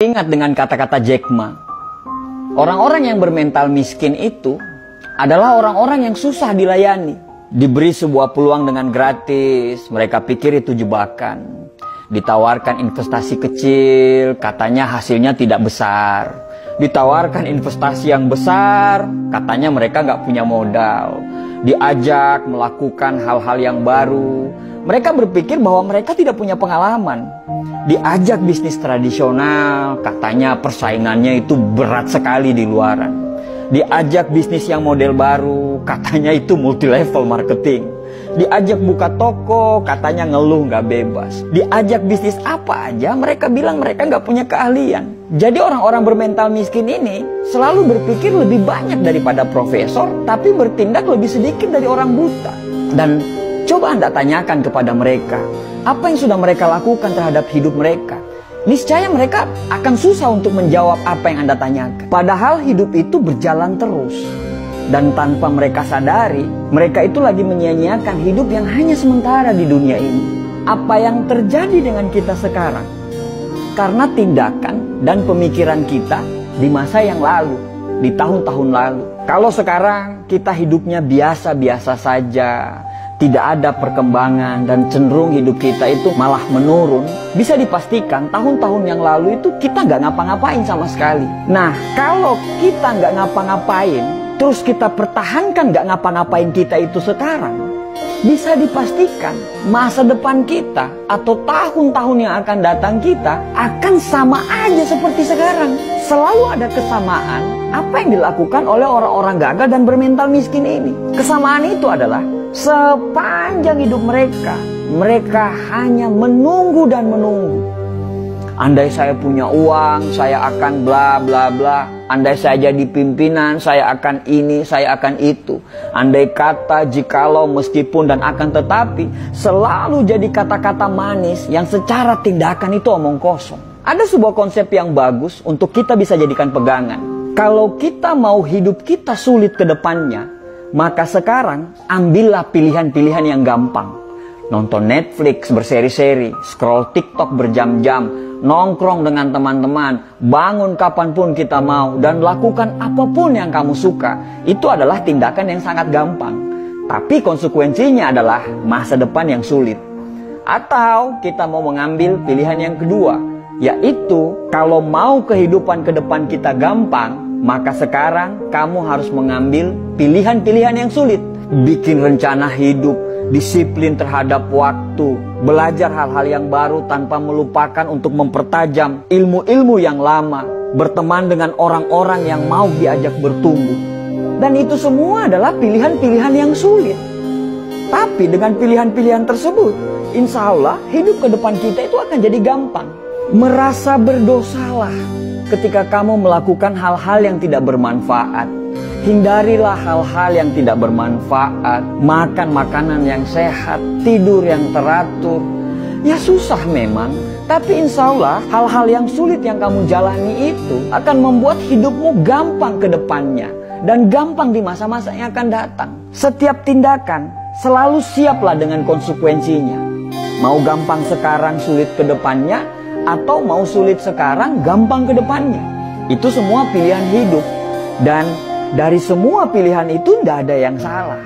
Ingat dengan kata-kata Jack Ma, orang-orang yang bermental miskin itu adalah orang-orang yang susah dilayani. Diberi sebuah peluang dengan gratis, mereka pikir itu jebakan. Ditawarkan investasi kecil, katanya hasilnya tidak besar. Ditawarkan investasi yang besar, katanya mereka nggak punya modal. Diajak melakukan hal-hal yang baru, mereka berpikir bahwa mereka tidak punya pengalaman. Diajak bisnis tradisional, katanya persaingannya itu berat sekali di luaran. Diajak bisnis yang model baru, katanya itu multi level marketing. Diajak buka toko, katanya ngeluh nggak bebas. Diajak bisnis apa aja, mereka bilang mereka nggak punya keahlian. Jadi orang-orang bermental miskin ini selalu berpikir lebih banyak daripada profesor, tapi bertindak lebih sedikit dari orang buta. Dan coba Anda tanyakan kepada mereka, apa yang sudah mereka lakukan terhadap hidup mereka? Niscaya mereka akan susah untuk menjawab apa yang Anda tanyakan. Padahal hidup itu berjalan terus. Dan tanpa mereka sadari, mereka itu lagi menyia-nyiakan hidup yang hanya sementara di dunia ini. Apa yang terjadi dengan kita sekarang? Karena tindakan dan pemikiran kita di masa yang lalu, di tahun-tahun lalu. Kalau sekarang kita hidupnya biasa-biasa saja, tidak ada perkembangan dan cenderung hidup kita itu malah menurun, bisa dipastikan tahun-tahun yang lalu itu kita nggak ngapa-ngapain sama sekali. Nah, kalau kita nggak ngapa-ngapain, terus kita pertahankan nggak ngapa-ngapain kita itu sekarang, bisa dipastikan masa depan kita atau tahun-tahun yang akan datang kita akan sama aja seperti sekarang. Selalu ada kesamaan apa yang dilakukan oleh orang-orang gagal dan bermental miskin ini. Kesamaan itu adalah sepanjang hidup mereka, mereka hanya menunggu dan menunggu. Andai saya punya uang, saya akan bla bla bla. Andai saya jadi pimpinan, saya akan ini, saya akan itu. Andai kata, jikalau, meskipun, dan akan tetapi, selalu jadi kata-kata manis yang secara tindakan itu omong kosong. Ada sebuah konsep yang bagus untuk kita bisa jadikan pegangan. Kalau kita mau hidup kita sulit ke depannya, maka sekarang ambillah pilihan-pilihan yang gampang. Nonton Netflix berseri-seri, scroll TikTok berjam-jam, nongkrong dengan teman-teman, bangun kapanpun kita mau, dan lakukan apapun yang kamu suka. Itu adalah tindakan yang sangat gampang. Tapi konsekuensinya adalah masa depan yang sulit. Atau kita mau mengambil pilihan yang kedua, yaitu kalau mau kehidupan ke depan kita gampang, maka sekarang kamu harus mengambil pilihan-pilihan yang sulit. Bikin rencana hidup, disiplin terhadap waktu, belajar hal-hal yang baru tanpa melupakan untuk mempertajam ilmu-ilmu yang lama, berteman dengan orang-orang yang mau diajak bertumbuh. Dan itu semua adalah pilihan-pilihan yang sulit. Tapi dengan pilihan-pilihan tersebut, insya Allah hidup ke depan kita itu akan jadi gampang. Merasa berdosalah ketika kamu melakukan hal-hal yang tidak bermanfaat. Hindarilah hal-hal yang tidak bermanfaat. Makan makanan yang sehat, tidur yang teratur. Ya susah memang, tapi insya Allah hal-hal yang sulit yang kamu jalani itu akan membuat hidupmu gampang ke depannya. Dan gampang di masa-masa yang akan datang. Setiap tindakan selalu siaplah dengan konsekuensinya. Mau gampang sekarang, sulit ke depannya, atau mau sulit sekarang, gampang ke depannya. Itu semua pilihan hidup. Dan dari semua pilihan itu tidak ada yang salah.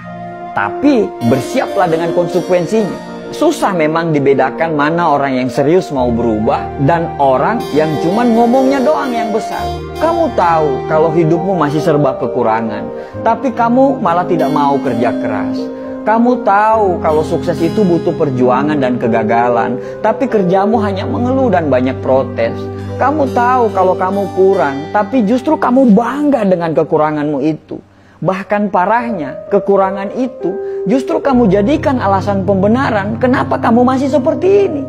Tapi bersiaplah dengan konsekuensinya. Susah memang dibedakan mana orang yang serius mau berubah dan orang yang cuman ngomongnya doang yang besar. Kamu tahu kalau hidupmu masih serba kekurangan, tapi kamu malah tidak mau kerja keras. Kamu tahu kalau sukses itu butuh perjuangan dan kegagalan, tapi kerjamu hanya mengeluh dan banyak protes. Kamu tahu kalau kamu kurang, tapi justru kamu bangga dengan kekuranganmu itu. Bahkan parahnya, kekurangan itu justru kamu jadikan alasan pembenaran kenapa kamu masih seperti ini.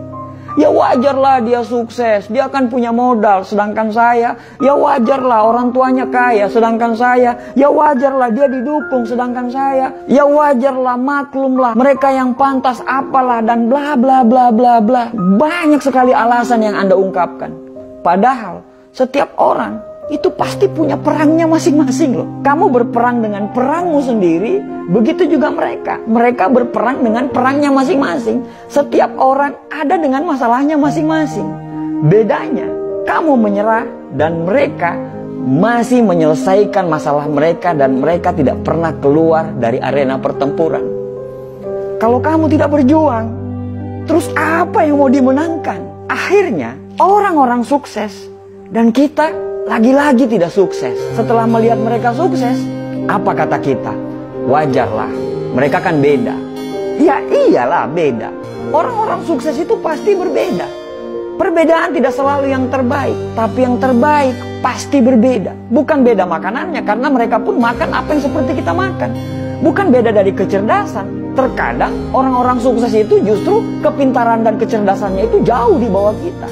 Ya wajarlah dia sukses, dia akan punya modal, sedangkan saya, ya wajarlah orang tuanya kaya, sedangkan saya, ya wajarlah dia didukung, sedangkan saya, ya wajarlah, maklumlah, mereka yang pantas apalah, dan bla bla bla bla bla. Banyak sekali alasan yang Anda ungkapkan. Padahal setiap orang itu pasti punya perangnya masing-masing loh. Kamu berperang dengan perangmu sendiri, begitu juga mereka. Mereka berperang dengan perangnya masing-masing. Setiap orang ada dengan masalahnya masing-masing. Bedanya, kamu menyerah dan mereka masih menyelesaikan masalah mereka dan mereka tidak pernah keluar dari arena pertempuran. Kalau kamu tidak berjuang, terus apa yang mau dimenangkan? Akhirnya orang-orang sukses dan kita lagi-lagi tidak sukses. Setelah melihat mereka sukses, apa kata kita? Wajarlah, mereka kan beda. Ya iyalah beda. Orang-orang sukses itu pasti berbeda. Perbedaan tidak selalu yang terbaik, tapi yang terbaik pasti berbeda. Bukan beda makanannya, karena mereka pun makan apa yang seperti kita makan. Bukan beda dari kecerdasan. Terkadang orang-orang sukses itu justru kepintaran dan kecerdasannya itu jauh di bawah kita.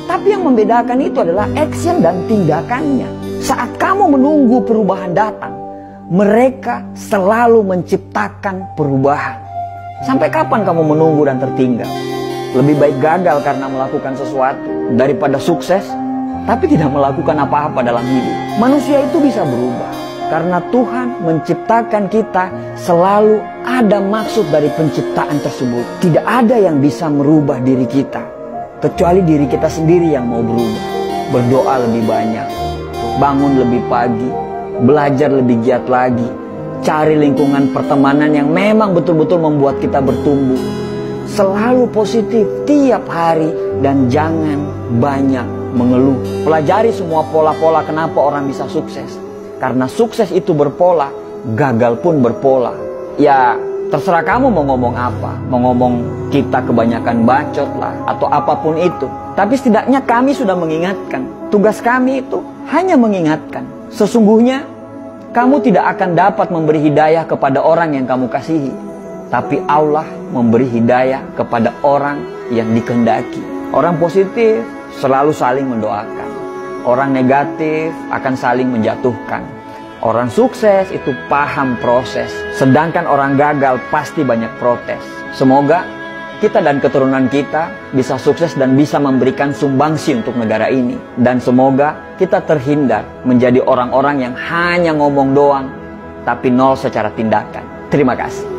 Tapi yang membedakan itu adalah action dan tindakannya. Saat kamu menunggu perubahan datang, mereka selalu menciptakan perubahan. Sampai kapan kamu menunggu dan tertinggal? Lebih baik gagal karena melakukan sesuatu daripada sukses tapi tidak melakukan apa-apa dalam hidup. Manusia itu bisa berubah karena Tuhan menciptakan kita, selalu ada maksud dari penciptaan tersebut. Tidak ada yang bisa merubah diri kita kecuali diri kita sendiri yang mau berubah. Berdoa lebih banyak, bangun lebih pagi, belajar lebih giat lagi, cari lingkungan pertemanan yang memang betul-betul membuat kita bertumbuh. Selalu positif tiap hari dan jangan banyak mengeluh. Pelajari semua pola-pola kenapa orang bisa sukses. Karena sukses itu berpola, gagal pun berpola. Ya terserah kamu mau ngomong apa. Mau ngomong kita kebanyakan bacot lah atau apapun itu. Tapi setidaknya kami sudah mengingatkan. Tugas kami itu hanya mengingatkan. Sesungguhnya kamu tidak akan dapat memberi hidayah kepada orang yang kamu kasihi. Tapi Allah memberi hidayah kepada orang yang dikehendaki. Orang positif selalu saling mendoakan. Orang negatif akan saling menjatuhkan. Orang sukses itu paham proses. Sedangkan orang gagal pasti banyak protes. Semoga kita dan keturunan kita bisa sukses dan bisa memberikan sumbangsi untuk negara ini. Dan semoga kita terhindar menjadi orang-orang yang hanya ngomong doang, tapi nol secara tindakan. Terima kasih.